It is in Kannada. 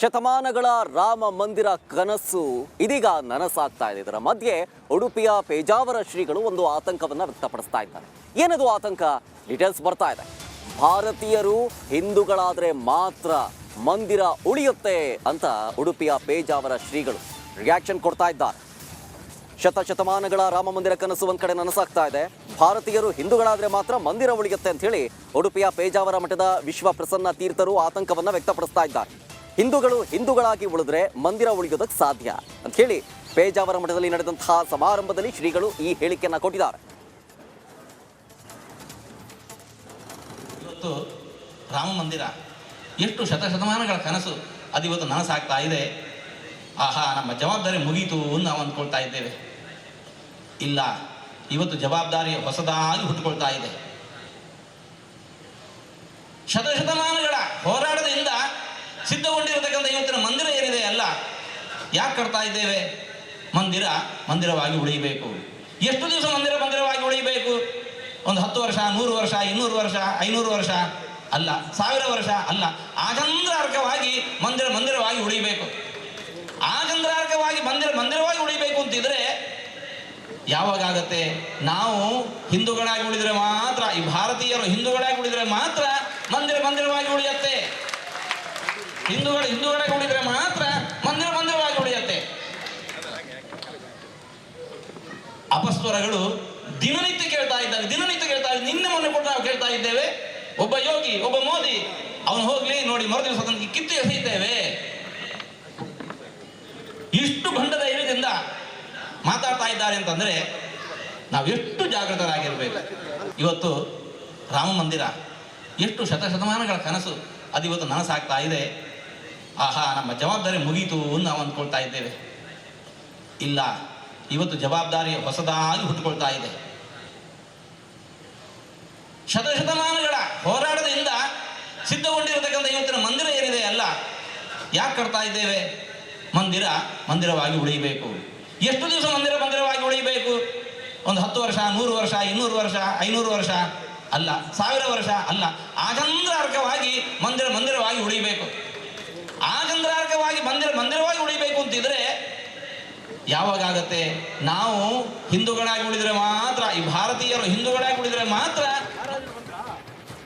ಶತಮಾನಗಳ ರಾಮ ಮಂದಿರ ಕನಸು ಇದೀಗ ನನಸಾಗ್ತಾ ಇದೆ. ಇದರ ಮಧ್ಯೆ ಉಡುಪಿಯ ಪೇಜಾವರ ಶ್ರೀಗಳು ಒಂದು ಆತಂಕವನ್ನ ವ್ಯಕ್ತಪಡಿಸ್ತಾ ಇದ್ದಾರೆ. ಏನದು ಆತಂಕ? ಡೀಟೇಲ್ಸ್ ಬರ್ತಾ ಇದೆ. ಭಾರತೀಯರು ಹಿಂದೂಗಳಾದ್ರೆ ಮಾತ್ರ ಮಂದಿರ ಉಳಿಯುತ್ತೆ ಅಂತ ಉಡುಪಿಯ ಪೇಜಾವರ ಶ್ರೀಗಳು ರಿಯಾಕ್ಷನ್ ಕೊಡ್ತಾ ಇದ್ದಾರೆ. ಶತಮಾನಗಳ ರಾಮ ಮಂದಿರ ಕನಸು ಒಂದ್ ಕಡೆ ನನಸಾಗ್ತಾ ಇದೆ. ಭಾರತೀಯರು ಹಿಂದೂಗಳಾದ್ರೆ ಮಾತ್ರ ಮಂದಿರ ಉಳಿಯುತ್ತೆ ಅಂತ ಹೇಳಿ ಉಡುಪಿಯ ಪೇಜಾವರ ಮಠದ ವಿಶ್ವ ಪ್ರಸನ್ನ ತೀರ್ಥರು ಆತಂಕವನ್ನ ವ್ಯಕ್ತಪಡಿಸ್ತಾ ಇದ್ದಾರೆ. ಹಿಂದೂಗಳು ಹಿಂದೂಗಳಾಗಿ ಉಳಿದ್ರೆ ಮಂದಿರ ಉಳಿಯೋದಕ್ಕೆ ಸಾಧ್ಯ ಅಂತ ಹೇಳಿ ಪೇಜಾವರ ಮಠದಲ್ಲಿ ನಡೆದಂತಹ ಸಮಾರಂಭದಲ್ಲಿ ಶ್ರೀಗಳು ಈ ಹೇಳಿಕೆಯನ್ನ ಕೊಟ್ಟಿದ್ದಾರೆ. ಇವತ್ತು ರಾಮ ಮಂದಿರ ಎಷ್ಟು ಶತಮಾನಗಳ ಕನಸು ಅದು ಇವತ್ತು ನನಸಾಗ್ತಾ ಇದೆ. ಆಹಾ, ನಮ್ಮ ಜವಾಬ್ದಾರಿ ಮುಗೀತು ಅಂತ ನಾವು ಅಂದ್ಕೊಳ್ತಾ ಇದ್ದೇವೆ. ಇಲ್ಲ, ಇವತ್ತು ಜವಾಬ್ದಾರಿ ಹೊಸದಾಗಿ ಹುಟ್ಟುಕೊಳ್ತಾ ಇದೆ. ಶತಮಾನಗಳ ಹೋರಾಟದಿಂದ ಸಿದ್ಧಗೊಂಡಿರತಕ್ಕಂಥ ಇವತ್ತಿನ ಮಂದಿರ ಏನಿದೆ ಅಲ್ಲ, ಯಾಕೆ ಕಟ್ತಾ ಇದ್ದೇವೆ? ಮಂದಿರವಾಗಿ ಉಳಿಯಬೇಕು. ಎಷ್ಟು ದಿವಸ ಮಂದಿರವಾಗಿ ಉಳಿಯಬೇಕು? ಒಂದು 10 ವರ್ಷ, 100 ವರ್ಷ, 200 ವರ್ಷ, 500 ವರ್ಷ ಅಲ್ಲ, 1000 ವರ್ಷ ಅಲ್ಲ. ಆಚಂದ್ರಾರ್ಕವಾಗಿ ಮಂದಿರವಾಗಿ ಉಳಿಯಬೇಕು. ಆಚಂದ್ರಾರ್ಕವಾಗಿ ಮಂದಿರವಾಗಿ ಉಳಿಬೇಕು ಅಂತಿದ್ರೆ ಯಾವಾಗತ್ತೆ? ನಾವು ಹಿಂದೂಗಳಾಗಿ ಉಳಿದ್ರೆ ಮಾತ್ರ, ಈ ಭಾರತೀಯರು ಹಿಂದೂಗಳಾಗಿ ಉಳಿದ್ರೆ ಮಾತ್ರ ಮಂದಿರವಾಗಿ ಉಳಿಯತ್ತೆ. ಹಿಂದೂಗಳಾಗಿ ಉಳಿದ್ರೆ ಮಾತ್ರ ಮಂದಿರವಾಗಿ ಉಳಿಯತ್ತೆ. ಅಪಸ್ವರಗಳು ದಿನನಿತ್ಯ ಕೇಳ್ತಾ ಇದ್ದಾವೆ. ನಿನ್ನೆ ಮೊನ್ನೆ ಕೂಡ ನಾವು ಕೇಳ್ತಾ ಇದ್ದೇವೆ. ಒಬ್ಬ ಯೋಗಿ, ಒಬ್ಬ ಮೋದಿ, ಅವನು ಹೋಗ್ಲಿ ನೋಡಿ, ಮರುದಿವಸ ಅದನ್ನು ಕಿತ್ತು ಎಸೆಯುತ್ತೇವೆ. ಇಷ್ಟು ಭಂಡದ ಧೈರ್ಯದಿಂದ ಮಾತಾಡ್ತಾ ಇದ್ದಾರೆ ಅಂತಂದ್ರೆ ನಾವು ಎಷ್ಟು ಜಾಗೃತರಾಗಿರ್ಬೇಕು. ಇವತ್ತು ರಾಮ ಮಂದಿರ ಎಷ್ಟು ಶತಮಾನಗಳ ಕನಸು ಅದು ಇವತ್ತು ನನಸಾಗ್ತಾ ಇದೆ. ಆಹಾ, ನಮ್ಮ ಜವಾಬ್ದಾರಿ ಮುಗೀತು ಅಂತ ನಾವು ಅಂದ್ಕೊಳ್ತಾ ಇದ್ದೇವೆ. ಇಲ್ಲ, ಇವತ್ತು ಜವಾಬ್ದಾರಿ ಹೊಸದಾಗಿ ಹುಟ್ಟುಕೊಳ್ತಾ ಇದೆ. ಶತಮಾನಗಳ ಹೋರಾಟದಿಂದ ಸಿದ್ಧಗೊಂಡಿರತಕ್ಕಂಥ ಇವತ್ತಿನ ಮಂದಿರ ಏನಿದೆ ಅಲ್ಲ, ಯಾಕೆ ಕಟ್ತಾ ಇದ್ದೇವೆ? ಮಂದಿರವಾಗಿ ಉಳಿಯಬೇಕು. ಎಷ್ಟು ದಿವಸ ಮಂದಿರವಾಗಿ ಉಳಿಯಬೇಕು? ಒಂದು 10 ವರ್ಷ, 100 ವರ್ಷ, 200 ವರ್ಷ, 500 ವರ್ಷ ಅಲ್ಲ, 1000 ವರ್ಷ ಅಲ್ಲ. ಆಚಂದ್ರಾರ್ಕವಾಗಿ ಮಂದಿರವಾಗಿ ಉಳಿಯಬೇಕು. ಆಚಂದ್ರಾರ್ಕವಾಗಿ ಮಂದಿರವಾಗಿ ಉಳಿಬೇಕು ಅಂತಿದ್ರೆ ಯಾವಾಗತ್ತೆ? ನಾವು ಹಿಂದೂಗಳಾಗಿ ಉಳಿದ್ರೆ ಮಾತ್ರ, ಈ ಭಾರತೀಯರು ಹಿಂದೂಗಳಾಗಿ ಉಳಿದ್ರೆ ಮಾತ್ರ